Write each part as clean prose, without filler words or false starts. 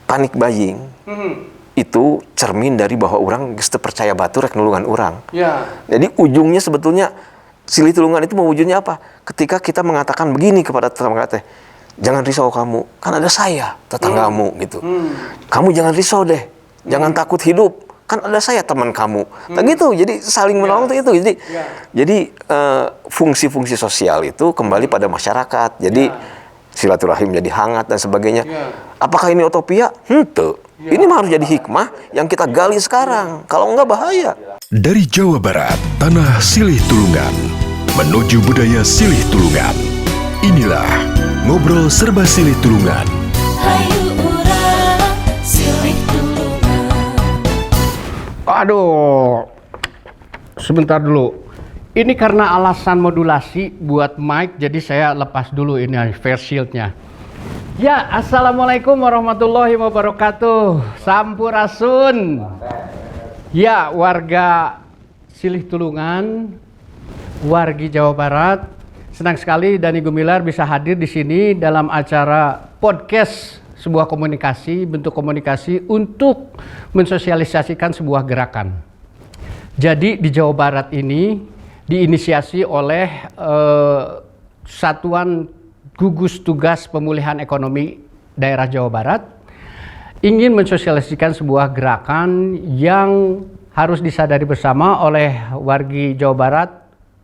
panik buying itu cermin dari bahwa orang geus teu percaya batur rek nulungan orang. Jadi ujungnya sebetulnya silih tulungan itu mewujudnya apa? Ketika kita mengatakan begini kepada tetangga teh, jangan risau kamu, kan ada saya tetanggamu gitu. Kamu jangan risau deh, jangan takut hidup, kan ada saya teman kamu. Nah gitu, jadi saling menolong itu. Jadi fungsi-fungsi sosial itu kembali pada masyarakat. Jadi silaturahim jadi hangat dan sebagainya. Apakah ini utopia? Henteu. Ini harus jadi hikmah yang kita gali sekarang. Kalau enggak bahaya. Dari Jawa Barat, tanah silih tulungan, menuju budaya silih tulungan. Inilah Ngobrol Serba Silih Tulungan. Hayu urang silih tulungan. Aduh, sebentar dulu. Ini karena alasan modulasi buat mic, jadi saya lepas dulu ini face shieldnya. Ya, assalamualaikum warahmatullahi wabarakatuh. Sampurasun. Ya, warga Silih Tulungan, wargi Jawa Barat, senang sekali Dani Gumilar bisa hadir di sini dalam acara podcast sebuah komunikasi, bentuk komunikasi untuk mensosialisasikan sebuah gerakan. Jadi di Jawa Barat ini diinisiasi oleh Satuan Gugus Tugas Pemulihan Ekonomi Daerah Jawa Barat ingin mensosialisasikan sebuah gerakan yang harus disadari bersama oleh wargi Jawa Barat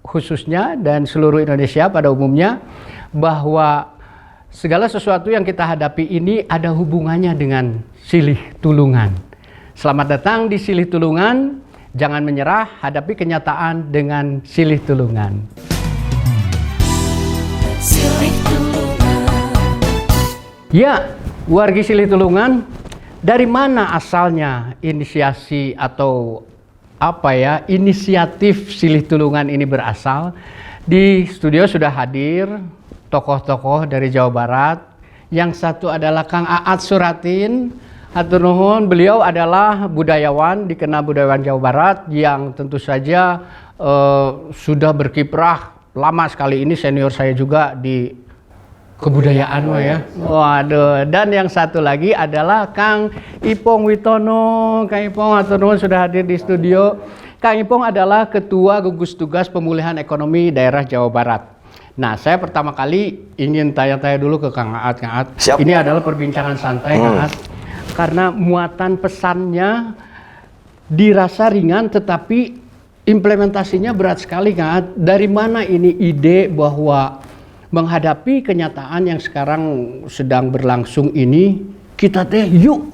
khususnya dan seluruh Indonesia pada umumnya, bahwa segala sesuatu yang kita hadapi ini ada hubungannya dengan silih tulungan. Selamat datang di Silih Tulungan, jangan menyerah, hadapi kenyataan dengan silih tulungan. Silih tulungan. Ya, wargi Silih Tulungan, dari mana asalnya inisiasi atau inisiatif Silih Tulungan ini berasal? Di studio sudah hadir tokoh-tokoh dari Jawa Barat. Yang satu adalah Kang Aat Suratin. Hatur nuhun, beliau adalah budayawan, dikenal budayawan Jawa Barat yang tentu saja sudah berkiprah lama sekali. Ini senior saya juga di kebudayaan ya. Waduh, dan yang satu lagi adalah Kang Ipong Witono. Kang Ipong, hatur nuhun sudah hadir di studio. Kang Ipong adalah Ketua Gugus Tugas Pemulihan Ekonomi Daerah Jawa Barat. Nah, saya pertama kali ingin tanya-tanya dulu ke Kang Aat. Kang Aat, Siap. Ini adalah perbincangan santai, Kang Aat. Karena muatan pesannya dirasa ringan, tetapi implementasinya berat sekali, Kang Aat. Dari mana ini ide bahwa menghadapi kenyataan yang sekarang sedang berlangsung ini, kita teh yuk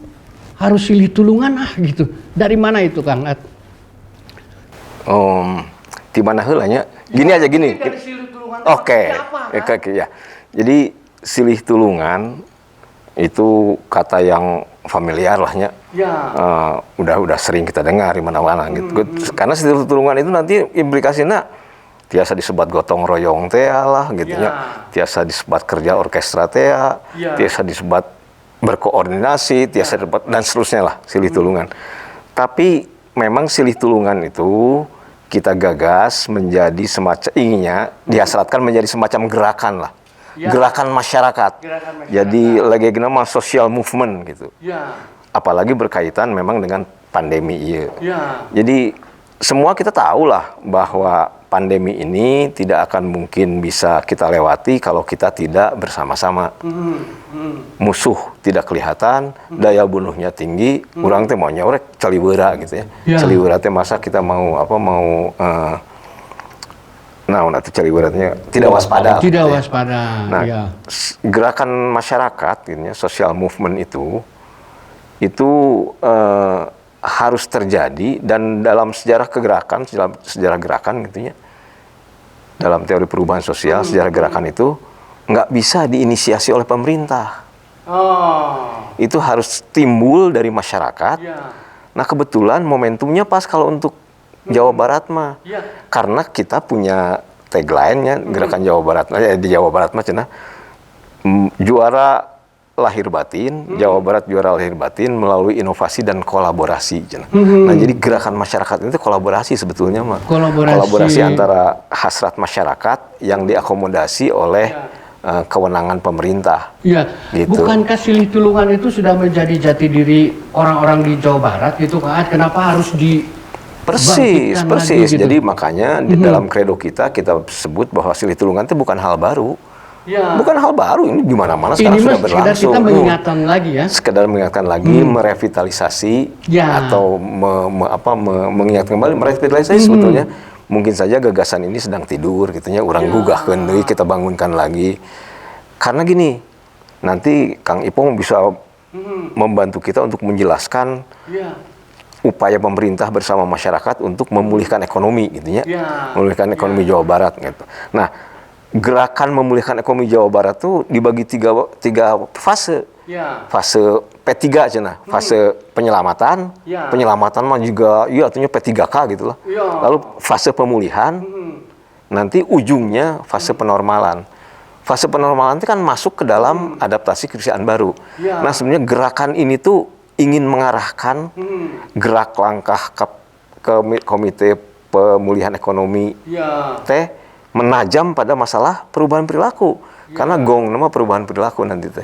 harus silih tulungan gitu. Dari mana itu, Kang Aat? Di mana heulanya? Gini aja gini. Oke. Ya. Jadi silih tulungan itu kata yang familiar lahnya. Udah sering kita dengar di mana-mana gitu. Karena silih tulungan itu nanti implikasinya tiasa disebat gotong royong teh lah gitu nya. Tiasa disebat kerja orkestra teh, tiasa disebat berkoordinasi, tiasa disebat dan seterusnya lah silih tulungan. Tapi memang silih tulungan itu kita gagas menjadi semacam dihasratkan menjadi semacam gerakan lah. Gerakan masyarakat. Jadi lagi nama social movement gitu. Apalagi berkaitan memang dengan pandemi iya. Jadi semua kita tahu lah bahwa pandemi ini tidak akan mungkin bisa kita lewati kalau kita tidak bersama-sama. Musuh tidak kelihatan, daya bunuhnya tinggi, orang teh maunya orek caliweura gitu ya. Caliweura teh masa kita mau nanti caliweuratnya tidak waspada. Tidak waspada. Nah, gerakan masyarakat ini social movement itu harus terjadi, dan dalam sejarah kegerakan, sejarah gerakan gitu ya, dalam teori perubahan sosial, sejarah gerakan itu nggak bisa diinisiasi oleh pemerintah. Itu harus timbul dari masyarakat. Nah kebetulan momentumnya pas kalau untuk Jawa Barat mah, karena kita punya tagline-nya gerakan Jawa Barat, di Jawa Barat mah cenah juara lahir batin, Jawa Barat juara lahir batin melalui inovasi dan kolaborasi. Nah, jadi gerakan masyarakat itu kolaborasi sebetulnya mah. Kolaborasi antara hasrat masyarakat yang diakomodasi oleh kewenangan pemerintah. Iya. Gitu. Bukankah Silih Tulungan itu sudah menjadi jati diri orang-orang di Jawa Barat gitu kan? Kenapa harus Persis. lagi, gitu? Jadi makanya di dalam kredo kita sebut bahwa Silih Tulungan itu bukan hal baru. Ya. Bukan hal baru, ini di mana-mana sekarang sudah berlangsung. Kita mengingatkan lagi ya. Sekedar mengingatkan lagi, merevitalisasi atau mengingatkan kembali merevitalisasi sebetulnya. Mungkin saja gagasan ini sedang tidur gitunya, orang gugahkeun deui, kita bangunkan lagi. Karena gini, nanti Kang Ipong bisa membantu kita untuk menjelaskan upaya pemerintah bersama masyarakat untuk memulihkan ekonomi gitu ya. Memulihkan ekonomi Jawa Barat gitu. Nah, gerakan memulihkan ekonomi Jawa Barat tuh dibagi tiga fase. Fase P3 cenah, fase penyelamatan. Penyelamatan mah juga artinya P3K gitu lah. Lalu fase pemulihan. Nanti ujungnya fase penormalan. Fase penormalan itu kan masuk ke dalam adaptasi kebiasaan baru. Nah, sebenarnya gerakan ini tuh ingin mengarahkan gerak langkah ke Komite Pemulihan Ekonomi menajam pada masalah perubahan perilaku. Karena gong nama perubahan perilaku nanti teh.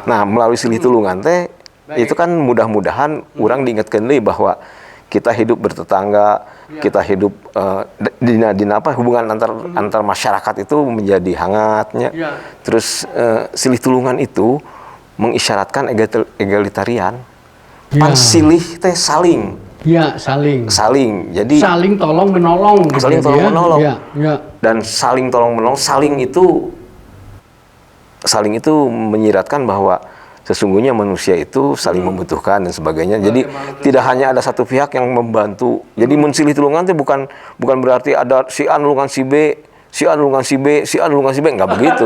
Nah, melalui Silih Tulungan teh itu kan mudah-mudahan orang diingatkan deui bahwa kita hidup bertetangga, kita hidup hubungan antar masyarakat itu menjadi hangatnya. Terus Silih Tulungan itu mengisyaratkan egalitarian. Pan silih teh saling. Ya, saling. Jadi saling tolong menolong. Saling tolong menolong. Ya. Dan saling tolong menolong, saling itu menyiratkan bahwa sesungguhnya manusia itu saling membutuhkan dan sebagainya. Jadi tidak hanya ada satu pihak yang membantu. Jadi Silih Tulungan itu bukan berarti ada si A nulungan si B, si A nulungan si B, si A nulungan si B, enggak begitu.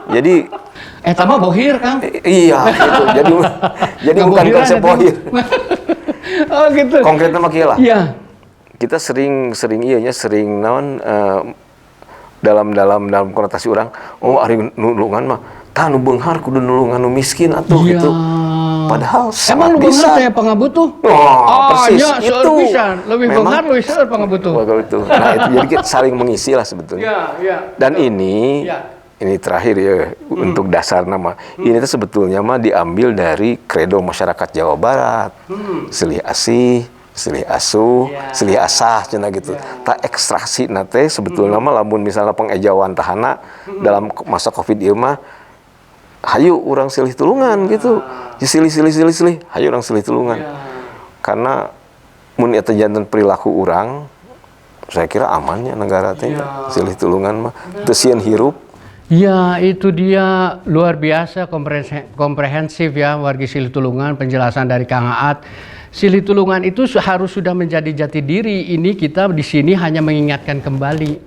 Jadi tambah bohir, Kang. Iya, gitu. Jadi bukan konsep bohir. Oh gitu. Konkretnya mah kieu lah. Iya. Kita sering naon dalam konotasi orang, ari nulungan mah tah nu beunghar kudu nulungan nu miskin atuh gitu. Padahal emang nu beunghar teh pangabutuh? Persis itu. Lebih beunghar lu seueur pangabutuh. Begitu. Nah, itu jadi kita saling mengisi lah sebetulnya. Dan ini terakhir ya untuk dasar nama. Ini tuh sebetulnya mah diambil dari kredo masyarakat Jawa Barat. Silih asih, silih asuh, silih asah cenah gitu. Tak ekstraksi nate sebetulnya mah lamun misalnya pengejauhan tahana dalam masa Covid ieu mah hayu urang Silih Tulungan gitu. Silih, hayu urang Silih Tulungan. Karena mun eta janten perilaku urang, saya kira amannya negara teh Silih Tulungan mah teu sieun hirup. Ya, itu dia luar biasa komprehensif ya wargi Silih Tulungan, penjelasan dari Kang Aat. Silih Tulungan itu harus sudah menjadi jati diri. Ini kita di sini hanya mengingatkan kembali.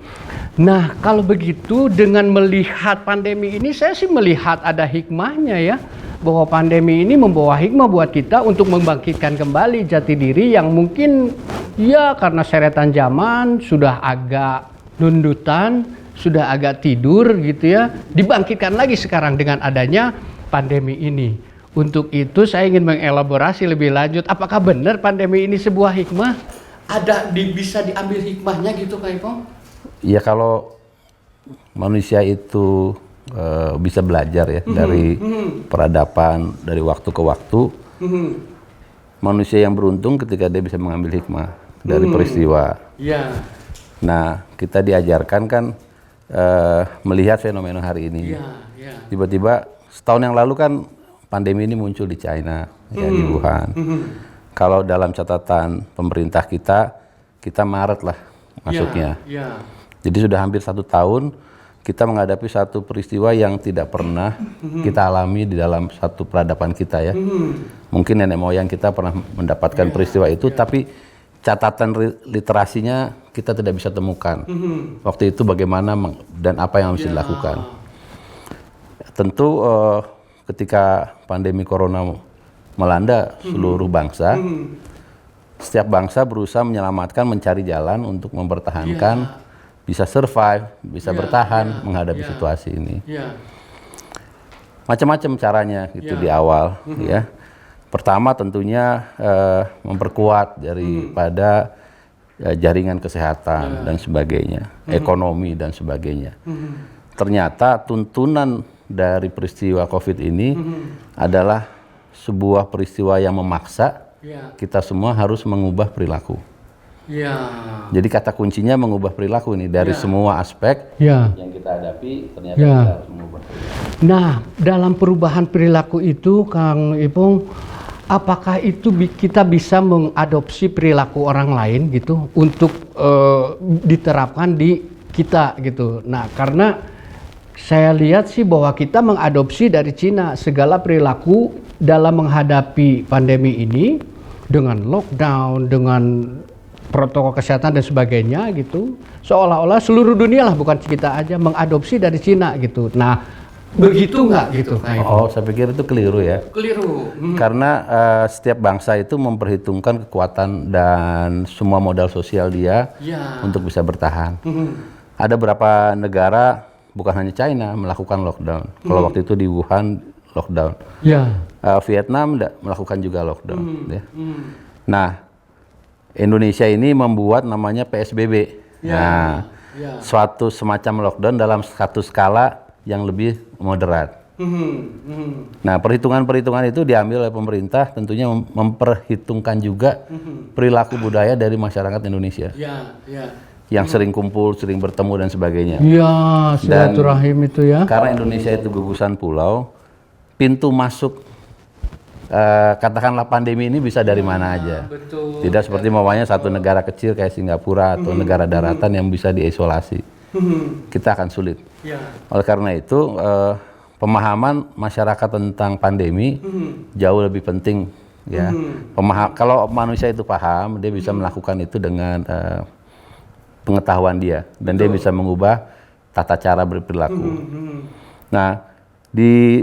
Nah, kalau begitu dengan melihat pandemi ini, saya sih melihat ada hikmahnya ya. Bahwa pandemi ini membawa hikmah buat kita untuk membangkitkan kembali jati diri yang mungkin ya karena seretan zaman sudah agak nundutan, sudah agak tidur gitu ya, dibangkitkan lagi sekarang dengan adanya pandemi ini. Untuk itu saya ingin mengelaborasi lebih lanjut, apakah benar pandemi ini sebuah hikmah? Bisa diambil hikmahnya gitu Kak Ipong? Ya kalau manusia itu bisa belajar ya dari peradaban, dari waktu ke waktu, manusia yang beruntung ketika dia bisa mengambil hikmah dari peristiwa. Nah, kita diajarkan kan melihat fenomena hari ini. Tiba-tiba setahun yang lalu kan pandemi ini muncul di China, ya, di Wuhan. Kalau dalam catatan pemerintah kita Maret lah masuknya. Jadi sudah hampir 1 tahun kita menghadapi satu peristiwa yang tidak pernah kita alami di dalam satu peradaban kita ya. Mungkin nenek moyang kita pernah mendapatkan peristiwa itu, tapi catatan literasinya kita tidak bisa temukan. Waktu itu bagaimana dan apa yang harus dilakukan. Tentu ketika pandemi corona melanda seluruh bangsa, setiap bangsa berusaha menyelamatkan, mencari jalan untuk mempertahankan, bisa survive, bisa bertahan menghadapi situasi ini. Macam-macam caranya gitu di awal ya. Pertama tentunya memperkuat daripada jaringan kesehatan dan sebagainya, ekonomi dan sebagainya. ternyata tuntunan dari peristiwa COVID ini adalah sebuah peristiwa yang memaksa kita semua harus mengubah perilaku. Jadi kata kuncinya mengubah perilaku ini dari semua aspek yang kita hadapi ternyata kita harus mengubah perilaku. Nah, dalam perubahan perilaku itu, Kang Ipung, apakah itu kita bisa mengadopsi perilaku orang lain gitu untuk diterapkan di kita gitu. Nah, karena saya lihat sih bahwa kita mengadopsi dari Cina segala perilaku dalam menghadapi pandemi ini dengan lockdown, dengan protokol kesehatan dan sebagainya gitu. Seolah-olah seluruh dunia lah, bukan kita aja, mengadopsi dari Cina gitu. Nah, begitu nggak gitu? Oh, saya pikir itu keliru ya. Keliru. Karena setiap bangsa itu memperhitungkan kekuatan dan semua modal sosial dia untuk bisa bertahan. Ada beberapa negara, bukan hanya China, melakukan lockdown. Kalau waktu itu di Wuhan lockdown. Vietnam melakukan juga lockdown. Ya. Nah, Indonesia ini membuat namanya PSBB. Suatu semacam lockdown dalam satu skala yang lebih moderat. Nah, perhitungan-perhitungan itu diambil oleh pemerintah, tentunya memperhitungkan juga perilaku budaya dari masyarakat Indonesia. Yang sering kumpul, sering bertemu dan sebagainya. Silaturahim itu ya. Karena Indonesia itu gugusan pulau, pintu masuk katakanlah pandemi ini bisa dari mana aja. Tidak seperti maunya satu negara kecil kayak Singapura atau negara daratan yang bisa diisolasi. Kita akan sulit. Oleh karena itu, pemahaman masyarakat tentang pandemi jauh lebih penting. Ya, kalau manusia itu paham, dia bisa melakukan itu dengan pengetahuan dia, dan dia bisa mengubah tata cara berperilaku. Nah, di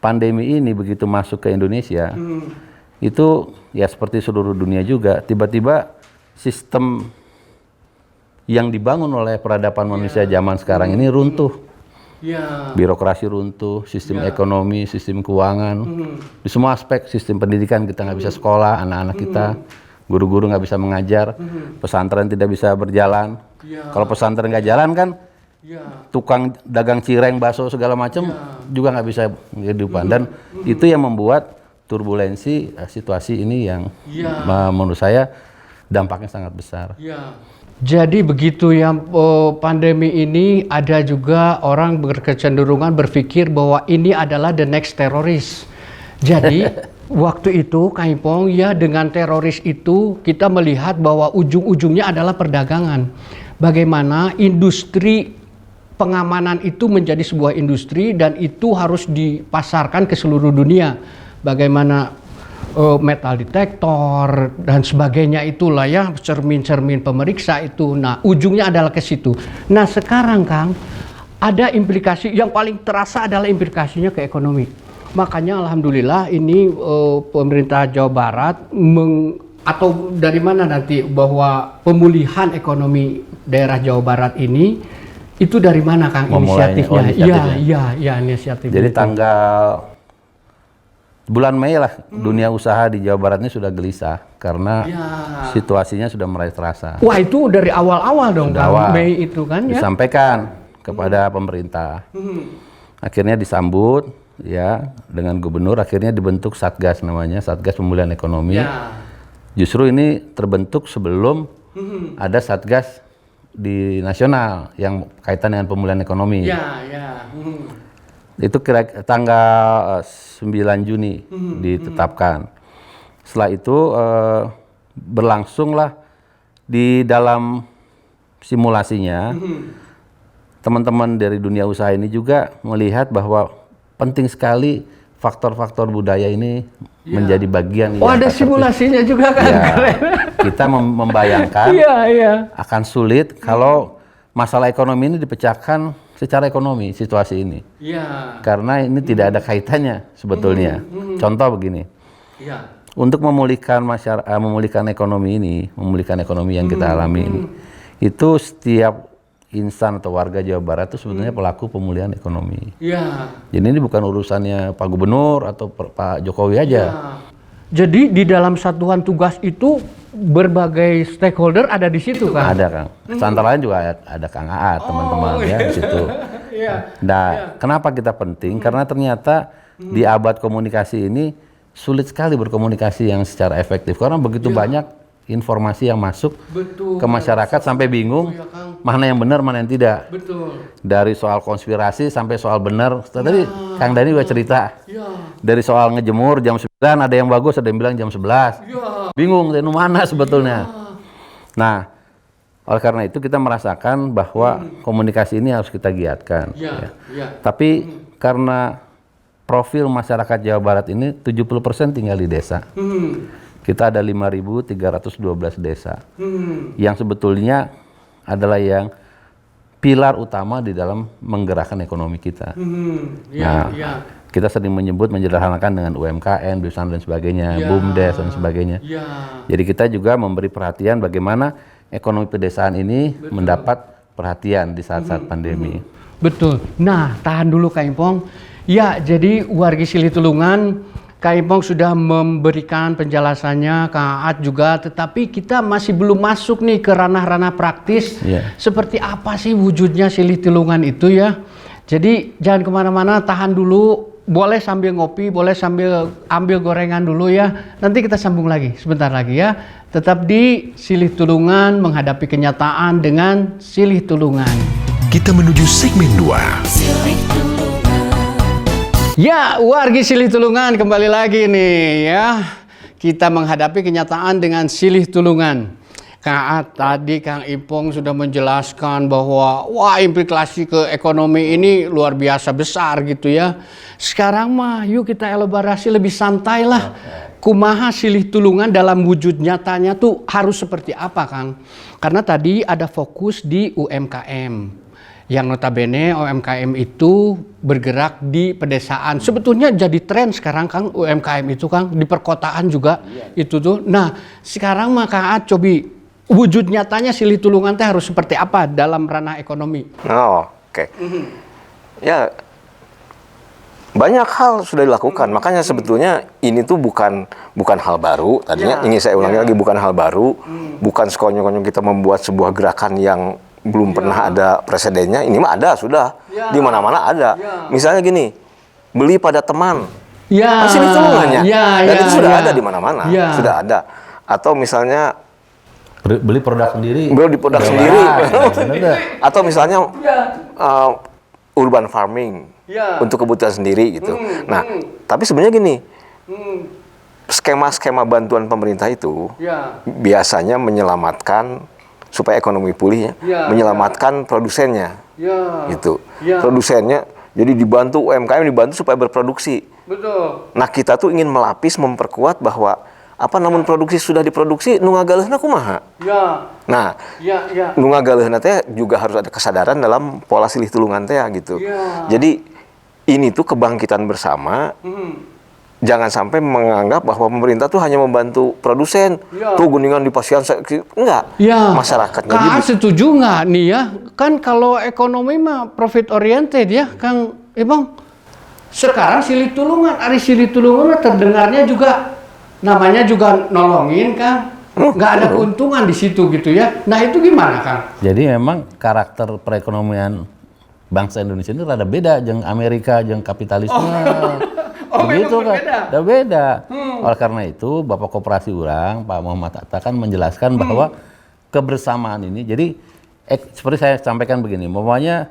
pandemi ini begitu masuk ke Indonesia, itu ya seperti seluruh dunia juga, tiba-tiba sistem yang dibangun oleh peradaban manusia zaman sekarang ini runtuh. Birokrasi runtuh, sistem ekonomi, sistem keuangan, di semua aspek, sistem pendidikan kita nggak bisa sekolah, anak-anak kita, guru-guru nggak bisa mengajar, pesantren tidak bisa berjalan. Kalau pesantren nggak jalan kan, tukang dagang cireng, bakso segala macam juga nggak bisa kehidupan, dan itu yang membuat turbulensi situasi ini yang menurut saya dampaknya sangat besar. Jadi begitu ya, pandemi ini ada juga orang berkecenderungan berpikir bahwa ini adalah the next teroris. Jadi waktu itu Kang Ipong, ya dengan teroris itu kita melihat bahwa ujung-ujungnya adalah perdagangan. Bagaimana industri pengamanan itu menjadi sebuah industri dan itu harus dipasarkan ke seluruh dunia. Bagaimana metal detektor dan sebagainya itulah ya, cermin-cermin pemeriksa itu. Nah, ujungnya adalah ke situ. Nah, sekarang Kang, ada implikasi yang paling terasa adalah implikasinya ke ekonomi. Makanya alhamdulillah ini pemerintah Jawa Barat atau dari mana nanti bahwa pemulihan ekonomi daerah Jawa Barat ini itu dari mana Kang inisiatifnya? Iya, inisiatif. Jadi tanggal bulan Mei lah, dunia usaha di Jawa Barat ini sudah gelisah karena situasinya sudah mulai terasa. Wah, itu dari awal-awal dong Kang, Mei itu kan ya? Disampaikan kepada pemerintah. Akhirnya disambut ya dengan gubernur, akhirnya dibentuk Satgas, namanya Satgas Pemulihan Ekonomi. Justru ini terbentuk sebelum ada Satgas di nasional yang kaitan dengan pemulihan ekonomi. Itu kira tanggal 9 Juni ditetapkan. Setelah itu berlangsunglah di dalam simulasinya, teman-teman dari dunia usaha ini juga melihat bahwa penting sekali faktor-faktor budaya ini menjadi bagian. Ada simulasinya juga kan? Kita membayangkan akan sulit kalau masalah ekonomi ini dipecahkan secara ekonomi, situasi ini. Karena ini tidak ada kaitannya sebetulnya. Contoh begini, untuk memulihkan ekonomi ini, memulihkan ekonomi yang kita alami ini, itu setiap insan atau warga Jawa Barat itu sebetulnya pelaku pemulihan ekonomi. Jadi ini bukan urusannya Pak Gubernur atau Pak Jokowi aja. Jadi di dalam satuan tugas itu berbagai stakeholder ada di situ kan? Ada Kang. Antara lain juga ada Kang Aat, teman-teman ya di situ. Nah, kenapa kita penting? Karena ternyata di abad komunikasi ini sulit sekali berkomunikasi yang secara efektif karena begitu banyak informasi yang masuk ke masyarakat sampai bingung mana yang benar mana yang tidak. Dari soal konspirasi sampai soal benar. Tadi Kang Dani udah cerita. Dari soal ngejemur jam 9 ada yang bagus, ada yang bilang jam 11. Bingung dari mana sebetulnya. Nah, oleh karena itu kita merasakan bahwa komunikasi ini harus kita giatkan. Tapi karena profil masyarakat Jawa Barat ini 70% tinggal di desa. Kita ada 5.312 desa yang sebetulnya adalah yang pilar utama di dalam menggerakkan ekonomi kita. Kita sering menyebut menyederhanakan dengan UMKM, BUMDES dan sebagainya, BUMDES dan sebagainya. Jadi kita juga memberi perhatian bagaimana ekonomi pedesaan ini mendapat perhatian di saat-saat pandemi. Betul. Nah, tahan dulu Kak Impong. Ya, jadi wargi Sili Tulungan, Kak Impong sudah memberikan penjelasannya, Kak Aat juga, tetapi kita masih belum masuk nih ke ranah-ranah praktis. Seperti apa sih wujudnya Sili Tulungan itu ya. Jadi jangan kemana-mana, tahan dulu. Boleh sambil ngopi, boleh sambil ambil gorengan dulu ya. Nanti kita sambung lagi sebentar lagi ya. Tetap di Silih Tulungan menghadapi kenyataan dengan Silih Tulungan. Kita menuju segmen 2. Silih Tulungan. Ya, wargi Silih Tulungan kembali lagi nih ya. Kita menghadapi kenyataan dengan Silih Tulungan. Kang Aat, tadi Kang Ipong sudah menjelaskan bahwa wah implikasi ke ekonomi ini luar biasa besar gitu ya. Sekarang mah yuk kita elaborasi lebih santai lah. Kumaha Silih Tulungan dalam wujud nyatanya tuh harus seperti apa Kang? Karena tadi ada fokus di UMKM. Yang notabene UMKM itu bergerak di pedesaan. Sebetulnya jadi tren sekarang Kang UMKM itu Kang di perkotaan juga itu tuh. Nah sekarang mah Kang Aat cobi wujud nyatanya Silih Tulungan teh harus seperti apa dalam ranah ekonomi? Oke. Ya banyak hal sudah dilakukan. Makanya sebetulnya ini tuh bukan hal baru. Tadinya ingin saya ulangi lagi bukan hal baru. Bukan sekonyong-konyong kita membuat sebuah gerakan yang belum pernah ada presidennya. Ini mah ada sudah. Di mana-mana ada. Misalnya gini, beli pada teman. Silih Tulungannya. Dan itu sudah ada di mana-mana. Sudah ada. Atau misalnya Beli produk sendiri. Beli produk sendiri. Atau misalnya urban farming untuk kebutuhan sendiri gitu. Nah, tapi sebenarnya gini, skema-skema bantuan pemerintah itu biasanya menyelamatkan supaya ekonomi pulih menyelamatkan produsennya. Gitu. Produsennya jadi dibantu UMKM dibantu supaya berproduksi. Nah, kita tuh ingin melapis memperkuat bahwa namun produksi sudah diproduksi nu ngagaleuna kumaha. Nah, nu ngagaleuna teh juga harus ada kesadaran dalam pola Silih Tulungan teh gitu. Jadi ini tuh kebangkitan bersama. Jangan sampai menganggap bahwa pemerintah tuh hanya membantu produsen. Tuh guningan di pasian enggak. Masyarakatnya Kang setuju nggak nih ya? Kan kalau ekonomi mah profit oriented ya, Kang Ipong. Sekarang Silih Tulungan, ari Silih Tulungan terdengarnya juga namanya juga nolongin Kang, nggak ada keuntungan di situ gitu ya. Nah itu gimana Kang? Jadi memang karakter perekonomian bangsa Indonesia ini rada beda jeung Amerika, jeung kapitalisme. Begitu kan? Udah beda. Oleh karena itu Bapak Koperasi Urang, Pak Muhammad Atta kan menjelaskan bahwa kebersamaan ini, jadi seperti saya sampaikan begini, umpamanya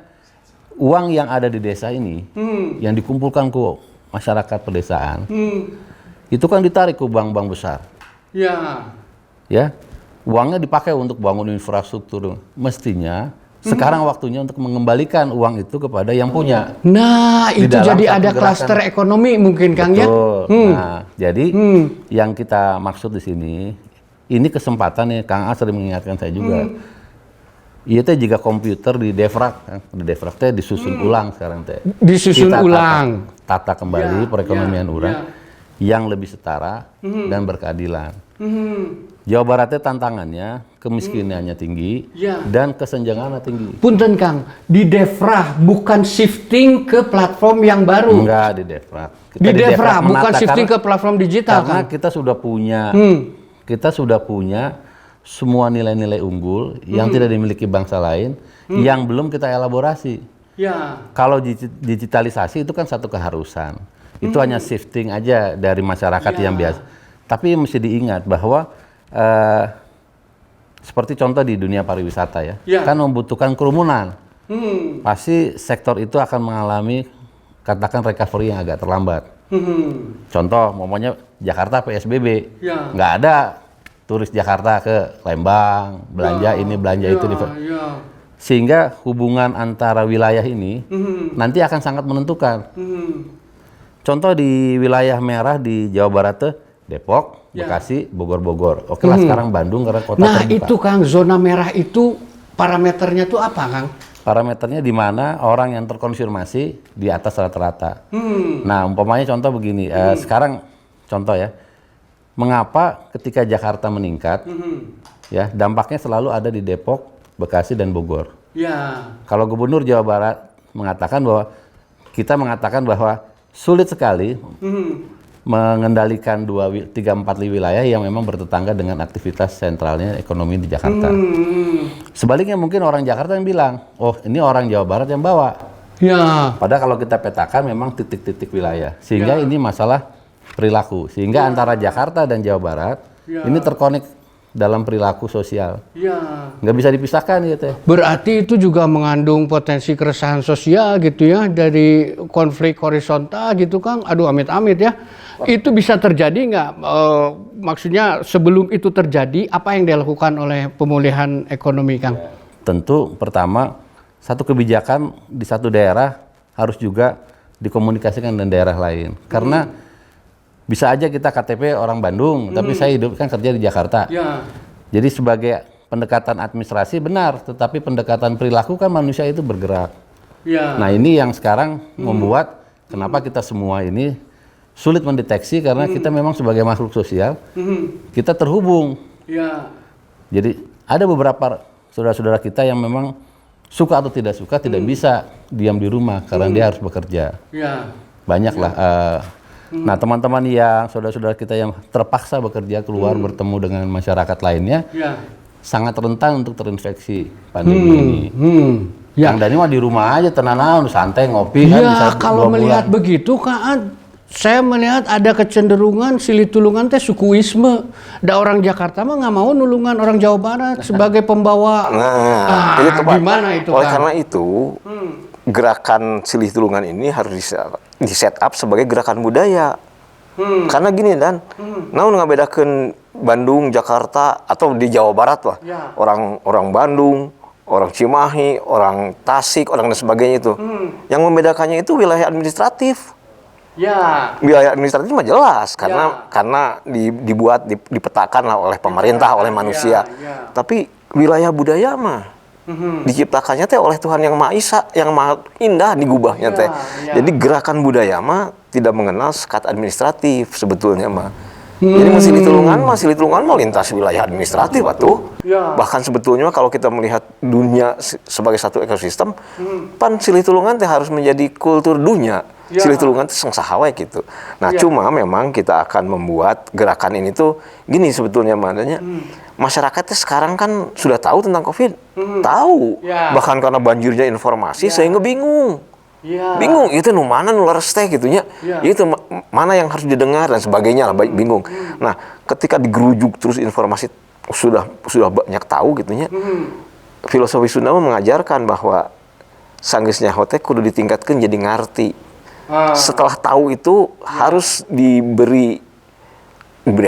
uang yang ada di desa ini, yang dikumpulkan ke masyarakat pedesaan, itu kan ditarik ke bank-bank besar. Ya, uangnya dipakai untuk bangun infrastruktur. Mestinya sekarang waktunya untuk mengembalikan uang itu kepada yang punya. Nah, itu jadi ada klaster ekonomi mungkin Kang ya. Nah, jadi yang kita maksud di sini, ini kesempatan nih Kang A sering mengingatkan saya juga. Iya teh jika komputer di defrag teh disusun ulang sekarang teh. Disusun ulang. Tata kembali perekonomian urang yang lebih setara dan berkeadilan. Jawa Baratnya tantangannya kemiskinannya tinggi dan kesenjangannya tinggi. Punten Kang, di defrag bukan shifting ke platform yang baru. Enggak di defrag. Di defrag bukan shifting ke platform digital karena Kang. Kita sudah punya semua nilai-nilai unggul yang tidak dimiliki bangsa lain yang belum kita elaborasi. Ya. Kalau digitalisasi itu kan satu keharusan. Itu hanya shifting aja dari masyarakat yang biasa. Tapi mesti diingat bahwa seperti contoh di dunia pariwisata ya, kan membutuhkan kerumunan. Pasti sektor itu akan mengalami katakan recovery yang agak terlambat. Contoh, momennya Jakarta PSBB, nggak ada turis Jakarta ke Lembang, belanja ini belanja itu. Sehingga hubungan antara wilayah ini nanti akan sangat menentukan. Contoh di wilayah merah di Jawa Barat tuh, Depok, Bekasi, Bogor. Oke lah sekarang Bandung karena kota terbuka. Itu Kang, zona merah itu parameternya tuh apa Kang? Parameternya di mana orang yang terkonfirmasi di atas rata-rata. Nah, umpamanya contoh begini, sekarang contoh ya, mengapa ketika Jakarta meningkat, ya dampaknya selalu ada di Depok, Bekasi dan Bogor. Kalau Gubernur Jawa Barat mengatakan bahwa sulit sekali mengendalikan 3-4 wilayah yang memang bertetangga dengan aktivitas sentralnya ekonomi di Jakarta. Sebaliknya mungkin orang Jakarta yang bilang, oh ini orang Jawa Barat yang bawa. Padahal kalau kita petakan memang titik-titik wilayah. Sehingga ini masalah perilaku. Sehingga antara Jakarta dan Jawa Barat ini terkonek dalam perilaku sosial. Nggak bisa dipisahkan gitu ya. Berarti itu juga mengandung potensi keresahan sosial gitu ya, dari konflik horizontal gitu Kang. Aduh amit-amit ya. Itu bisa terjadi nggak? Maksudnya sebelum itu terjadi, apa yang dilakukan oleh pemulihan ekonomi Kang? Tentu pertama, satu kebijakan di satu daerah harus juga dikomunikasikan dengan daerah lain. Karena bisa aja kita KTP orang Bandung, tapi saya hidup kan kerja di Jakarta. Jadi sebagai pendekatan administrasi benar, tetapi pendekatan perilaku kan manusia itu bergerak. Nah ini yang sekarang membuat kenapa kita semua ini sulit mendeteksi karena kita memang sebagai makhluk sosial, kita terhubung. Jadi ada beberapa saudara-saudara kita yang memang suka atau tidak suka tidak bisa diam di rumah karena dia harus bekerja. Banyak lah. Nah teman-teman yang saudara-saudara kita yang terpaksa bekerja keluar bertemu dengan masyarakat lainnya sangat rentan untuk terinfeksi pandemi ini. Yang Dani mah di rumah aja tenang, santai ngopi kan bisa kalau melihat begitu Kang, saya melihat ada kecenderungan silih tulungan teh sukuisme. Da orang Jakarta mah nggak mau nulungan orang Jawa Barat sebagai pembawa. Itu Pak. Gimana itu Oleh Kang? karena itu gerakan silih tulungan ini harus di set up sebagai gerakan budaya. Karena gini Dan, namun ngabedakeun Bandung, Jakarta atau di Jawa Barat lah. Orang Bandung, orang Cimahi, orang Tasik, orang dan sebagainya itu. Yang membedakannya itu wilayah administratif. Wilayah administratif mah jelas karena dibuat dipetakan lah oleh pemerintah, oleh manusia. Tapi wilayah budaya mah diciptakannya teh oleh Tuhan yang Maha Esa, yang Maha Indah digubahnya teh. Jadi gerakan budaya mah tidak mengenal sekat administratif sebetulnya mah. Jadi silih tulungan mah lintas wilayah administratif atuh. Bahkan sebetulnya kalau kita melihat dunia sebagai satu ekosistem, pan silih tulungan teh harus menjadi kultur dunia. Silih tulungan itu sengsaha we gitu. Nah, cuma memang kita akan membuat gerakan ini tuh gini sebetulnya maknanya. Masyarakatnya sekarang kan sudah tahu tentang COVID. Tahu. Bahkan karena banjirnya informasi sehingga bingung. Bingung itu nu mana nu leres teh gitunya. Itu mana yang harus didengar dan sebagainya lah bingung. Nah, ketika digerujuk terus informasi sudah banyak tahu gitunya. Filosofi Sunda mengajarkan bahwa sanggeusnya hotek kudu ditingkatkan jadi ngarti. Setelah tahu itu harus diberi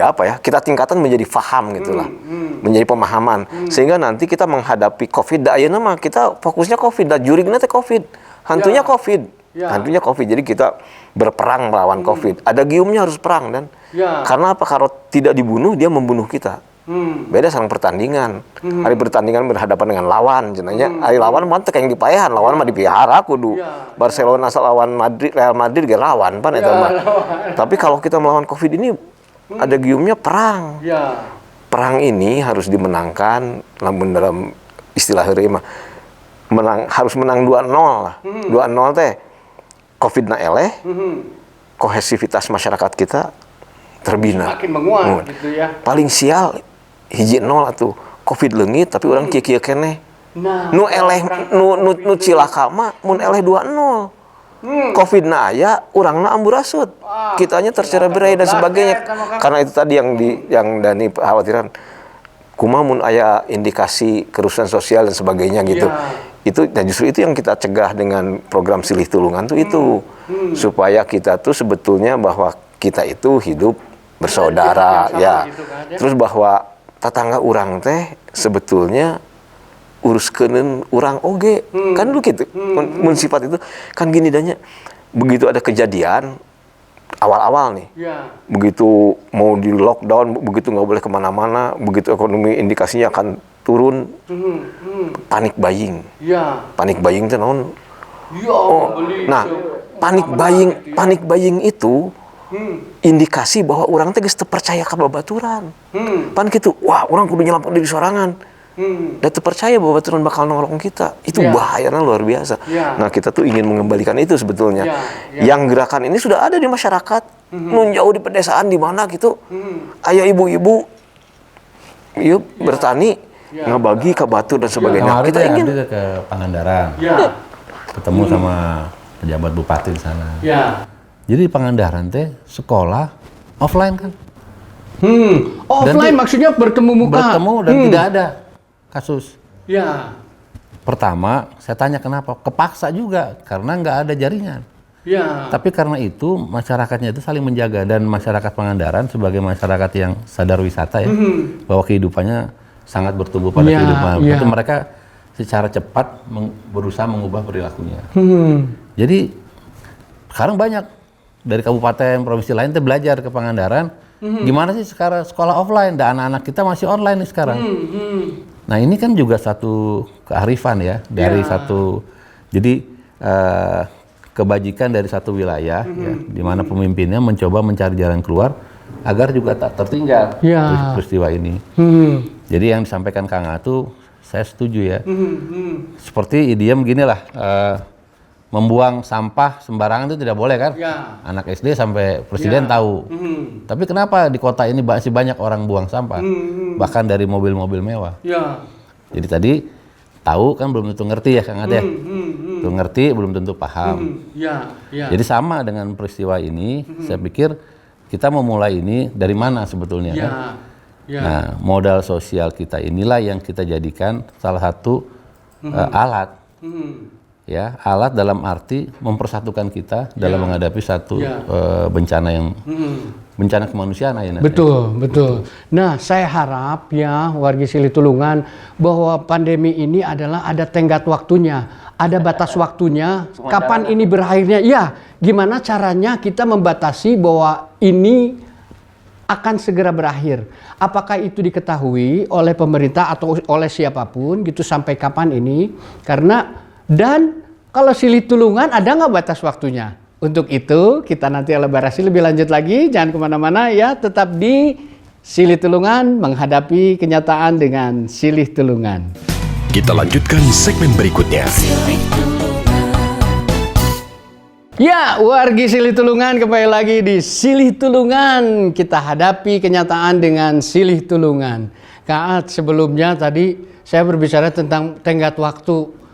apa ya? Kita tingkatan menjadi faham gitulah. Menjadi pemahaman. Sehingga nanti kita menghadapi COVID da ayeuna mah kita fokusnya COVID, da jurigna teh COVID. Hantunya COVID. Hantunya COVID. Jadi kita berperang melawan COVID. Ada giumnya harus perang dan karena apa? Kalau tidak dibunuh dia membunuh kita. Beda sareng pertandingan. Hari pertandingan berhadapan dengan lawan jenanya. Hari lawan mah teu yang dipaehan, lawan mah dipihara kudu. Barcelona lawan Madrid, Real Madrid ge lawan pan eta mah. Tapi kalau kita melawan Covid ini ada giumnya perang. Perang ini harus dimenangkan dalam istilah heureuy mah. Harus menang 2-0 lah. 2-0 teh Covid-na eleh. Kohesivitas masyarakat kita terbina. Makin menguat gitu ya. Paling sial hiji 0 atuh. Covid leungit tapi orang kieu-kieu keneh. Nah, Nu eleh nu cilaka mah mun eleh 2-0. Covid na aya, urangna amburadul. Kitanya tercerai-berai dan sebagainya. Karena itu tadi yang Dani khawatiran. Kumaha mun aya indikasi kerusuhan sosial dan sebagainya gitu. Itu dan justru itu yang kita cegah dengan program Silih Tulungan tuh itu. Supaya kita tuh sebetulnya bahwa kita itu hidup bersaudara ya. Gitu kan, ya. Terus bahwa tetangga urang teh sebetulnya uruskeun urang oge. Kan dulu gitu. Mun sifat itu kan gini danya. Begitu ada kejadian awal-awal nih, begitu mau di lockdown, begitu nggak boleh kemana-mana, begitu ekonomi indikasinya akan turun, panik buying, panik buying itu naon? Nah, panik buying itu indikasi bahwa orang teh geus teu percaya ka babaturan, pan gitu, wah orang kudu nyelampok diri sorangan. Dan terpercaya bahwa baturan bakal nolong kita, itu bahayanya luar biasa. Nah kita tuh ingin mengembalikan itu sebetulnya. Yang gerakan ini sudah ada di masyarakat, nun jauh di pedesaan di mana gitu, ayah ibu-ibu, yuk bertani, ngebagi ke batu dan sebagainya. Kemarin Kita ingin ke Pangandaran, ketemu sama pejabat bupati di sana. Jadi di Pangandaran teh sekolah offline kan? Offline maksudnya bertemu muka. Bertemu dan tidak ada kasus. Pertama, saya tanya kenapa? Kepaksa juga karena nggak ada jaringan. Tapi karena itu masyarakatnya itu saling menjaga dan masyarakat Pangandaran sebagai masyarakat yang sadar wisata ya, bahwa kehidupannya sangat bertumbuh pada kehidupan. Itu mereka secara cepat berusaha mengubah perilakunya. Jadi sekarang banyak dari kabupaten provinsi lain belajar ke Pangandaran. Gimana sih sekarang sekolah offline dan anak-anak kita masih online nih sekarang. Nah ini kan juga satu kearifan ya dari satu, jadi kebajikan dari satu wilayah ya, di mana pemimpinnya mencoba mencari jalan keluar agar juga tak tertinggal peristiwa ini. Jadi yang disampaikan Kang Atu saya setuju ya. Seperti idiom beginilah, membuang sampah sembarangan itu tidak boleh kan? Anak SD sampai presiden tahu. Tapi kenapa di kota ini masih banyak orang buang sampah? Bahkan dari mobil-mobil mewah. Jadi tadi tahu kan belum tentu ngerti ya Kang Ade. Tuh ngerti belum tentu paham. Jadi sama dengan peristiwa ini, saya pikir kita memulai ini dari mana sebetulnya kan? Nah, modal sosial kita inilah yang kita jadikan salah satu alat. Ya, alat dalam arti mempersatukan kita dalam menghadapi satu bencana yang bencana kemanusiaan ayeuna. Betul. Nah, saya harap ya wargi Silih Tulungan bahwa pandemi ini adalah ada tenggat waktunya, ada batas waktunya. Kapan ini berakhirnya? Ya, gimana caranya kita membatasi bahwa ini akan segera berakhir? Apakah itu diketahui oleh pemerintah atau oleh siapapun gitu sampai kapan ini? Dan kalau Silih Tulungan ada nggak batas waktunya? Untuk itu kita nanti elaborasi lebih lanjut lagi. Jangan kemana-mana ya, tetap di Silih Tulungan menghadapi kenyataan dengan Silih Tulungan. Kita lanjutkan segmen berikutnya. Silih Tulungan. Ya, wargi Silih Tulungan kembali lagi di Silih Tulungan. Kita hadapi kenyataan dengan Silih Tulungan. Kak, sebelumnya tadi saya berbicara tentang tenggat waktu.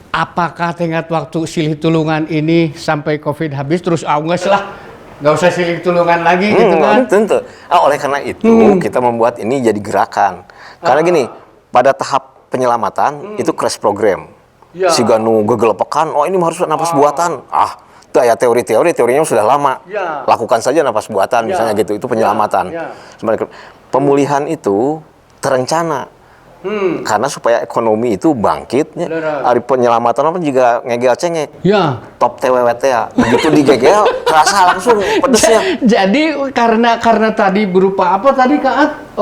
Apakah tenggat waktu Silih Tulungan ini sampai Covid habis terus nggak usah Silih Tulungan lagi gitu kan? Tentu. Oleh karena itu kita membuat ini jadi gerakan. Karena gini, pada tahap penyelamatan itu crash program. Si Ganu gegelepekan, ini harus napas buatan. Itu ya teorinya sudah lama. Lakukan saja napas buatan misalnya gitu, itu penyelamatan. Pemulihan itu terencana. Karena supaya ekonomi itu bangkit, hari penyelamatan apa juga ngegel cengek. Top TWWT ya, begitu digegel terasa langsung pedesnya. Jadi karena tadi berupa apa tadi Kak?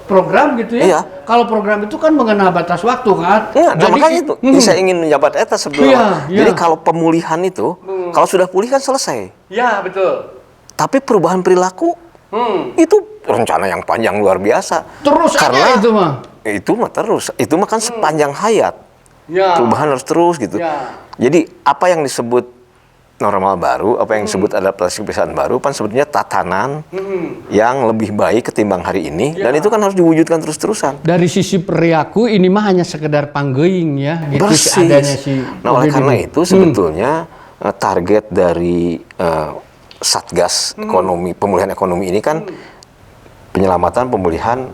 Program gitu ya? Kalau program itu kan mengenal batas waktu Kak. Jadi makanya itu saya ingin menjabat eta sebelum. Jadi kalau pemulihan itu, kalau sudah pulih kan selesai. Betul. Tapi perubahan perilaku itu rencana yang panjang luar biasa. Terus karena itu mah. Itu mah kan sepanjang hayat. Perubahan harus terus gitu. Jadi apa yang disebut normal baru, apa yang disebut adaptasi kebiasaan baru, kan sebetulnya tatanan yang lebih baik ketimbang hari ini, dan itu kan harus diwujudkan terus-terusan. Dari sisi perilaku ini mah hanya sekedar panggeing ya, gitu Persis. adanya si. Nah, oleh karena itu sebetulnya target dari Satgas ekonomi, pemulihan ekonomi ini kan penyelamatan, pemulihan,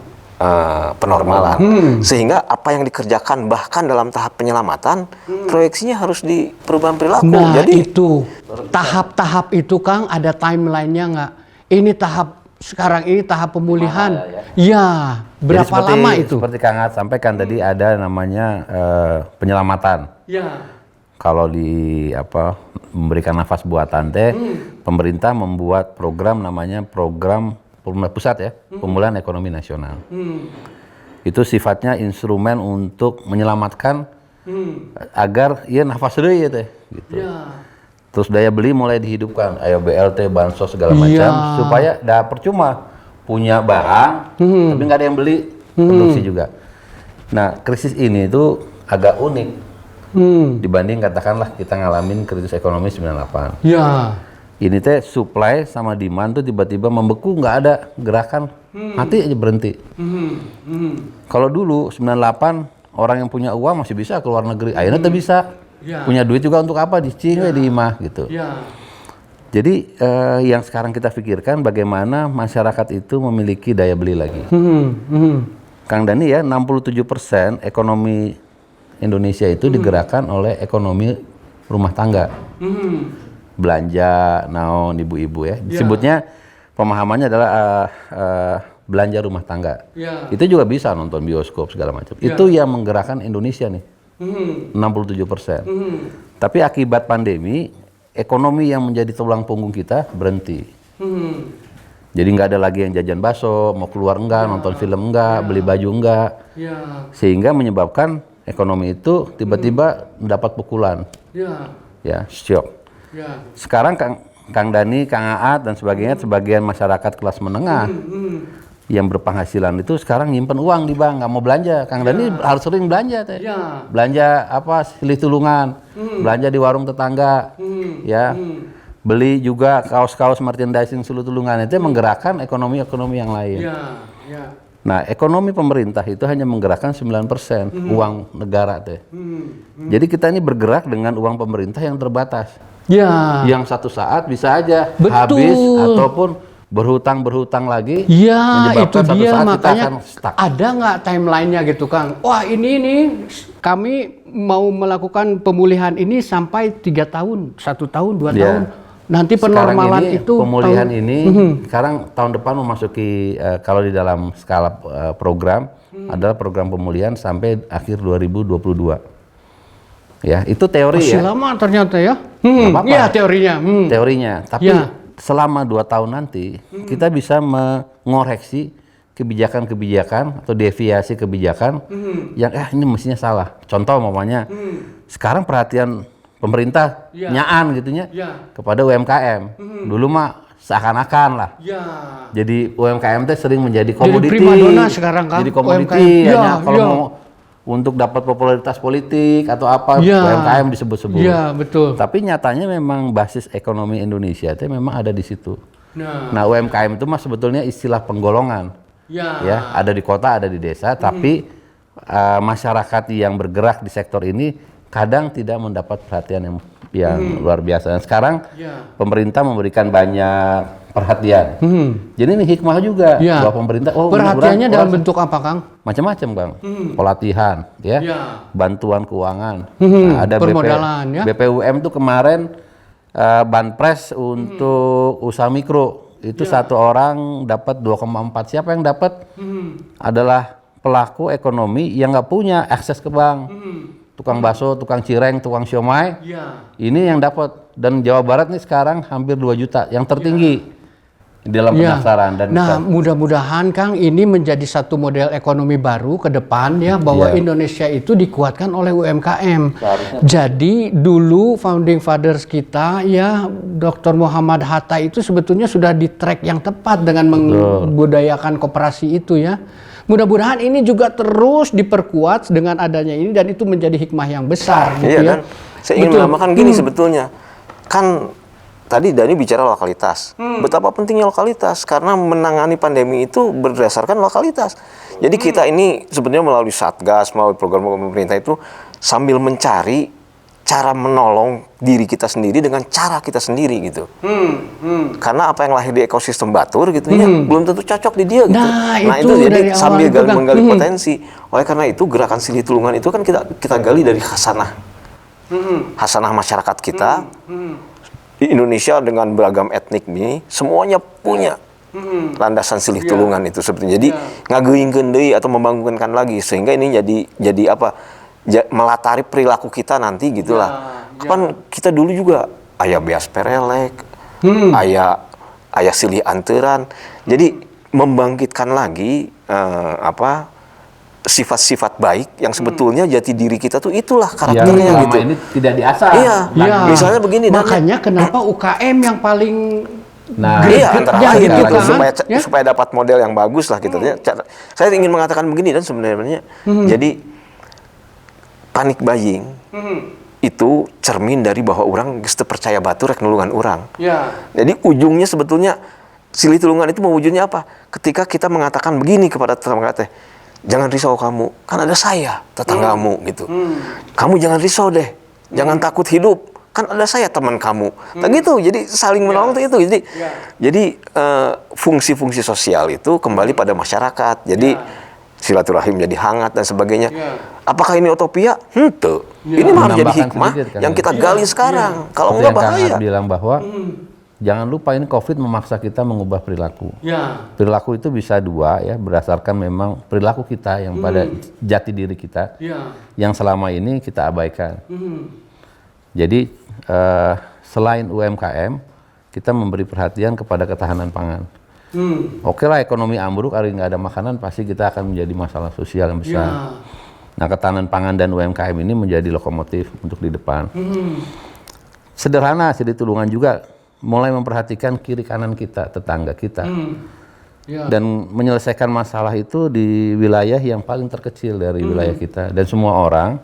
penormalan. Sehingga apa yang dikerjakan bahkan dalam tahap penyelamatan, proyeksinya harus di perubahan perilaku. Nah, Jadi itu tahap-tahap itu Kang ada timelinenya nggak? Ini tahap sekarang ini tahap pemulihan. Ya, berapa Jadi lama itu? Seperti Kang At sampaikan tadi ada namanya penyelamatan. Ya. Kalau memberikan nafas buatan teh, pemerintah membuat program namanya program pusat ya, pemulihan ekonomi nasional. Itu sifatnya instrumen untuk menyelamatkan agar nafas deui teh gitu. Terus daya beli mulai dihidupkan, ayo BLT, bansos segala macam supaya percuma punya barang tapi nggak ada yang beli, produksi juga. Nah, krisis ini itu agak unik dibanding katakanlah kita ngalamin krisis ekonomi 98. Ya. Ini teh supply sama demand tuh tiba-tiba membeku, nggak ada gerakan, mati aja berhenti. Kalau dulu 98 orang yang punya uang masih bisa keluar negeri, akhirnya tuh bisa. Punya duit juga untuk apa? Dicing di imah gitu. Jadi yang sekarang kita pikirkan bagaimana masyarakat itu memiliki daya beli lagi. Kang Dani ya, 67% ekonomi Indonesia itu digerakkan oleh ekonomi rumah tangga. Belanja, naon ibu-ibu ya. Disebutnya pemahamannya adalah belanja rumah tangga. Itu juga bisa nonton bioskop segala macam. Itu yang menggerakkan Indonesia nih. 67%. Tapi akibat pandemi, ekonomi yang menjadi tulang punggung kita berhenti. Jadi nggak ada lagi yang jajan bakso, mau keluar enggak, nonton film enggak, beli baju enggak. Sehingga menyebabkan ekonomi itu tiba-tiba mendapat pukulan. Ya, shock. Sekarang Kang Dani, Kang Aat dan sebagainya, sebagian masyarakat kelas menengah yang berpenghasilan itu sekarang nyimpen uang di bank, nggak mau belanja. Kang Dani harus sering belanja teh. Belanja silih tulungan, belanja di warung tetangga, ya. Beli juga kaos-kaos merchandising silih tulungan, itu menggerakkan ekonomi yang lain. Nah, ekonomi pemerintah itu hanya menggerakkan 9% uang negara teh. Jadi kita ini bergerak dengan uang pemerintah yang terbatas. Yang satu saat bisa aja habis ataupun berhutang lagi. Itu satu dia saat makanya kita akan stuck. ada nggak timelinenya gitu Kang? Wah ini nih kami mau melakukan pemulihan ini sampai 3 tahun, 1 tahun, 2 tahun. Nanti penormalan ini, itu pemulihan ini sekarang tahun depan memasuki kalau di dalam skala program adalah program pemulihan sampai akhir 2022. Ya, itu teori masih ya. lama ternyata ya. Iya, teorinya. Teorinya. Tapi selama 2 tahun nanti kita bisa mengoreksi kebijakan-kebijakan atau deviasi kebijakan yang ini mestinya salah. Contoh umpamanya sekarang perhatian pemerintah nyaan gitunya kepada UMKM. Dulu mah seakan-akan lah. Jadi UMKM teh sering menjadi komoditi. Jadi primadona sekarang kan. Jadi komoditi kalau mau untuk dapat popularitas politik atau apa UMKM disebut-sebut. Betul. Tapi nyatanya memang basis ekonomi Indonesia itu memang ada di situ. Nah, UMKM itu mah sebetulnya istilah penggolongan. Ya, ada di kota, ada di desa, tapi masyarakat yang bergerak di sektor ini kadang tidak mendapat perhatian yang luar biasa. Dan sekarang pemerintah memberikan banyak perhatian. Jadi ini hikmah juga bahwa pemerintah. Perhatiannya dalam bentuk apa, Kang? Macam-macam, Bang. Pelatihan, bantuan keuangan. Ada permodalan, BPUM tuh kemarin banpres untuk usaha mikro itu satu orang dapat 2,4. Siapa yang dapat? Adalah pelaku ekonomi yang nggak punya akses ke bank. Tukang bakso, tukang cireng, tukang siomay, ini yang dapat. Dan Jawa Barat nih sekarang hampir 2 juta, yang tertinggi dalam pendaftaran. Dan mudah-mudahan Kang ini menjadi satu model ekonomi baru ke depan ya, bahwa Indonesia itu dikuatkan oleh UMKM. Jadi dulu founding fathers kita ya, Dr. Muhammad Hatta itu sebetulnya sudah di track yang tepat dengan membudayakan koperasi itu ya. Mudah-mudahan ini juga terus diperkuat dengan adanya ini dan itu menjadi hikmah yang besar gitu ya. Kan? Saya ingin menambahkan gini sebetulnya. Kan tadi Dani bicara lokalitas. Betapa pentingnya lokalitas karena menangani pandemi itu berdasarkan lokalitas. Jadi kita ini sebenarnya melalui Satgas, melalui program pemerintah itu sambil mencari cara menolong diri kita sendiri dengan cara kita sendiri gitu. Karena apa yang lahir di ekosistem batur gitu ya belum tentu cocok di dia gitu. Nah itu jadi sambil menggali potensi. Oleh karena itu gerakan Silih Tulungan itu kan kita gali dari khasanah. Khasanah masyarakat kita. Di Indonesia dengan beragam etnik ini semuanya punya landasan Silih Tulungan itu sebetulnya. Jadi ngageuingkeun deui atau membangunkan lagi sehingga ini jadi apa? Melatari perilaku kita nanti gitulah. Kan kita dulu juga aya beas perelek, aya silih anteran. Jadi membangkitkan lagi sifat-sifat baik yang sebetulnya jati diri kita tuh itulah karakternya gitu. Ini tidak diasah. Iya. Misalnya begini. Makanya kenapa UKM yang paling antara lain gitu, supaya dapat model yang bagus lah gitu. Saya ingin mengatakan begini dan sebenarnya jadi panik buying itu cermin dari bahwa orang geus teu percaya batur rek nulungan orang. Jadi ujungnya sebetulnya Silih Tulungan itu mewujudnya apa? Ketika kita mengatakan begini kepada tetangga teh, jangan risau kamu, kan ada saya tetanggamu gitu. Kamu jangan risau deh, jangan takut hidup, kan ada saya teman kamu. Nah gitu, jadi saling menolong itu. Jadi fungsi-fungsi sosial itu kembali pada masyarakat. Jadi silaturahim jadi hangat dan sebagainya. Apakah ini utopia? Henteu. Ini mah harus jadi hikmah yang kita gali sekarang. Kalau enggak bahaya. Kang bilang bahwa jangan lupa ini COVID memaksa kita mengubah perilaku. Perilaku itu bisa dua ya, berdasarkan memang perilaku kita yang pada jati diri kita yang selama ini kita abaikan. Jadi selain UMKM, kita memberi perhatian kepada ketahanan pangan. Oke lah ekonomi ambruk, hari nggak ada makanan pasti kita akan menjadi masalah sosial yang besar. Nah ketahanan pangan dan UMKM ini menjadi lokomotif untuk di depan. Sederhana, Silih Tulungan juga mulai memperhatikan kiri kanan kita, tetangga kita. Dan menyelesaikan masalah itu di wilayah yang paling terkecil dari wilayah kita. Dan semua orang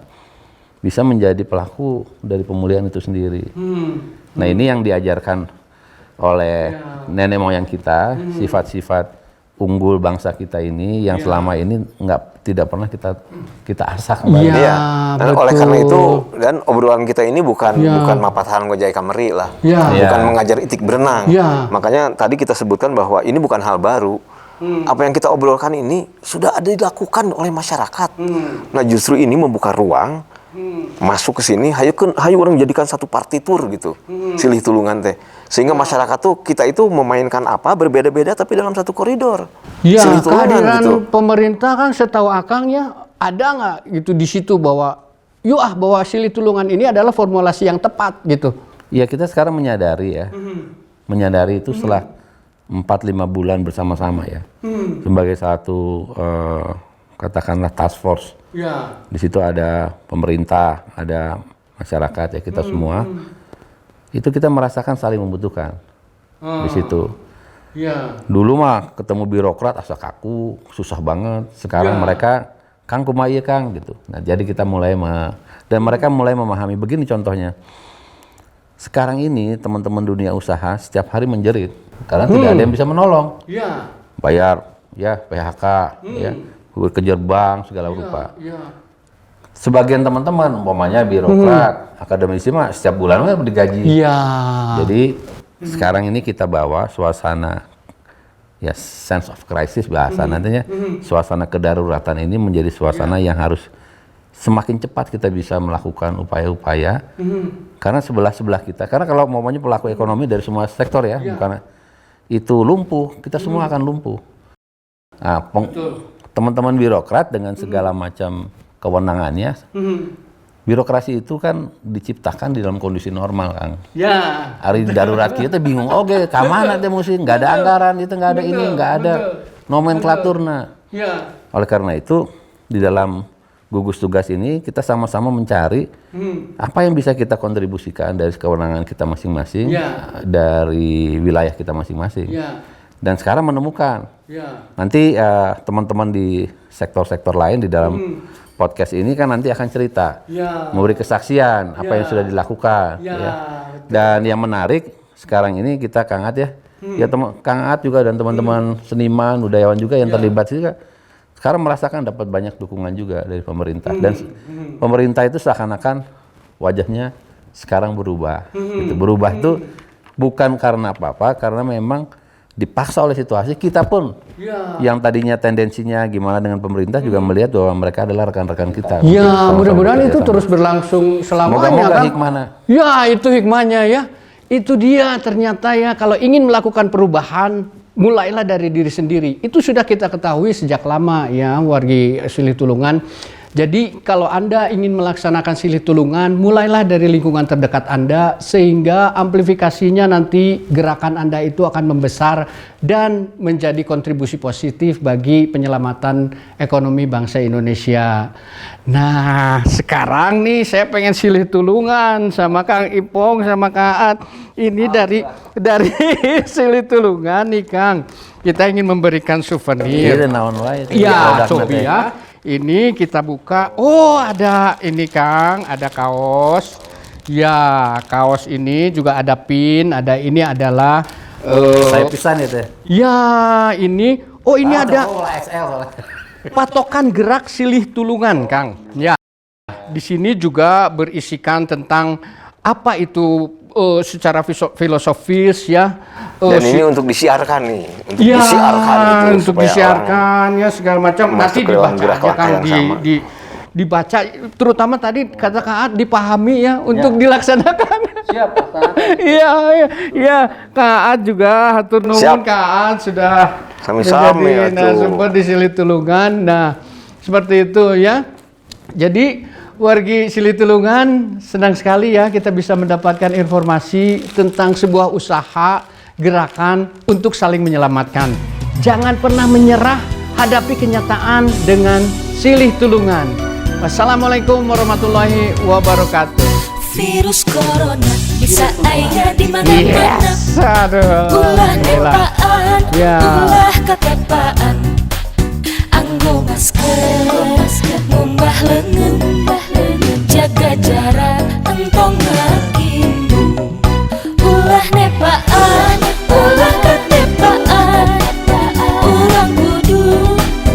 bisa menjadi pelaku dari pemulihan itu sendiri. Nah ini yang diajarkan oleh nenek moyang kita, sifat-sifat unggul bangsa kita ini yang selama ini tidak pernah kita asah kembali. Dan oleh karena itu dan obrolan kita ini bukan mapatahan ngojai kameri lah, bukan mengajar itik berenang. Makanya tadi kita sebutkan bahwa ini bukan hal baru. Apa yang kita obrolkan ini sudah ada dilakukan oleh masyarakat. Nah justru ini membuka ruang masuk ke sini, hayu orang jadikan satu partitur gitu, Silih Tulungan teh. Sehingga masyarakat tuh kita itu memainkan apa berbeda-beda tapi dalam satu koridor. Silih Tulungan kehadiran gitu. Pemerintah kan setahu Akang ya ada nggak gitu di situ bahwa bahwa Silih Tulungan ini adalah formulasi yang tepat gitu. Ya kita sekarang menyadari ya, menyadari itu setelah 4-5 bulan bersama-sama ya, sebagai satu katakanlah task force. Di situ ada pemerintah, ada masyarakat ya kita semua. Itu kita merasakan saling membutuhkan di situ. Dulu mah ketemu birokrat asa kaku, susah banget. Sekarang mereka Kang kumaha ieu Kang gitu. Nah, jadi kita mulai dan mereka mulai memahami begini contohnya. Sekarang ini teman-teman dunia usaha setiap hari menjerit karena tidak ada yang bisa menolong. Bayar ya PHK ya. Kejar bank segala rupa. Sebagian teman-teman, umpamanya birokrat, akademisi mah setiap bulan kan digaji. Jadi sekarang ini kita bawa suasana ya sense of crisis bahasa nantinya suasana kedaruratan ini menjadi suasana yang harus semakin cepat kita bisa melakukan upaya-upaya karena sebelah kita. Karena kalau umpamanya pelaku ekonomi dari semua sektor ya, bukan itu lumpuh, kita semua akan lumpuh. Nah, teman-teman birokrat dengan segala macam kewenangannya, birokrasi itu kan diciptakan di dalam kondisi normal, Kang. Hari darurat kita bingung, kemana teh mesti nggak ada anggaran, itu nggak ada ini, nggak ada nomenklaturna. Oleh karena itu di dalam gugus tugas ini kita sama-sama mencari apa yang bisa kita kontribusikan dari kewenangan kita masing-masing, dari wilayah kita masing-masing. Dan sekarang menemukan, nanti teman-teman di sektor-sektor lain di dalam podcast ini kan nanti akan cerita, memberi kesaksian apa yang sudah dilakukan. Dan yang menarik, sekarang ini kita Kang Aat ya, ya Kang Aat juga dan teman-teman seniman, budayawan juga yang terlibat juga sekarang merasakan dapat banyak dukungan juga dari pemerintah dan pemerintah itu seakan-akan wajahnya sekarang berubah. Gitu. Berubah itu bukan karena apa-apa, karena memang dipaksa oleh situasi. Kita pun yang tadinya tendensinya gimana dengan pemerintah juga melihat bahwa mereka adalah rekan-rekan kita. Ya, mudah-mudahan itu terus berlangsung selamanya. Moga-moga kan? hikmahnya. Ya, itu hikmahnya ya. Itu dia ternyata ya, kalau ingin melakukan perubahan, mulailah dari diri sendiri. Itu sudah kita ketahui sejak lama ya, wargi Silih Tulungan. Jadi kalau Anda ingin melaksanakan Silih Tulungan, mulailah dari lingkungan terdekat Anda sehingga amplifikasinya nanti gerakan Anda itu akan membesar dan menjadi kontribusi positif bagi penyelamatan ekonomi bangsa Indonesia. Nah, sekarang nih saya pengen Silih Tulungan sama Kang Ipong sama Kang Aat. Ini dari Silih Tulungan nih Kang. Kita ingin memberikan souvenir. Iya, coba ya. Ini kita buka. Oh, ada ini Kang, ada kaos. Ya, kaos ini juga ada pin, ada ini adalah saya pisan itu. Ya, ini. Oh, ini ada XL. patokan gerak Silih Tulungan, Kang. Ya. Di sini juga berisikan tentang apa itu secara filosofis ya. Dan ini untuk disiarkan nih, untuk ya, disiarkan gitu, untuk disiarkan ya segala macam. Nanti dibaca aja Kang, dibaca terutama tadi kata Kang Aat dipahami ya untuk dilaksanakan. Siap, Kang. Iya, Kang Aat juga hatur nuhun Kang Aat sudah sami-sami sempat di Silih Tulungan. Nah, seperti itu ya. Jadi wargi Silih Tulungan senang sekali ya kita bisa mendapatkan informasi tentang sebuah usaha gerakan untuk saling menyelamatkan. Jangan pernah menyerah, hadapi kenyataan dengan Silih Tulungan. Wassalamualaikum warahmatullahi wabarakatuh. Virus corona bisa aya di mana-mana. Yes, aduh. Ulah nepaan, ulah ketepaan. Anggo masker, mumbah leungeun, jaga jarak, entong ngakimbung. Ulah nepaan, ulah ketepaan. Urang kudu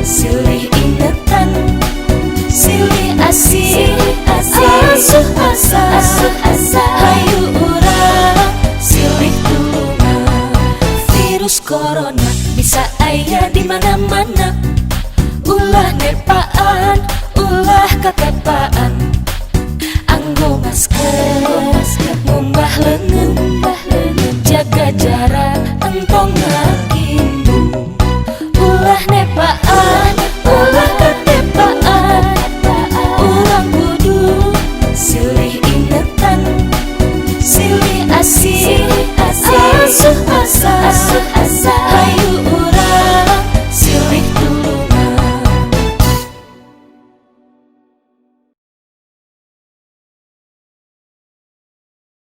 silih ingetan, silih asih, asuh asa, hayu urang silih tulungan. Virus corona bisa aya di mana-mana. Ulah nepaan, ulah ketepaan.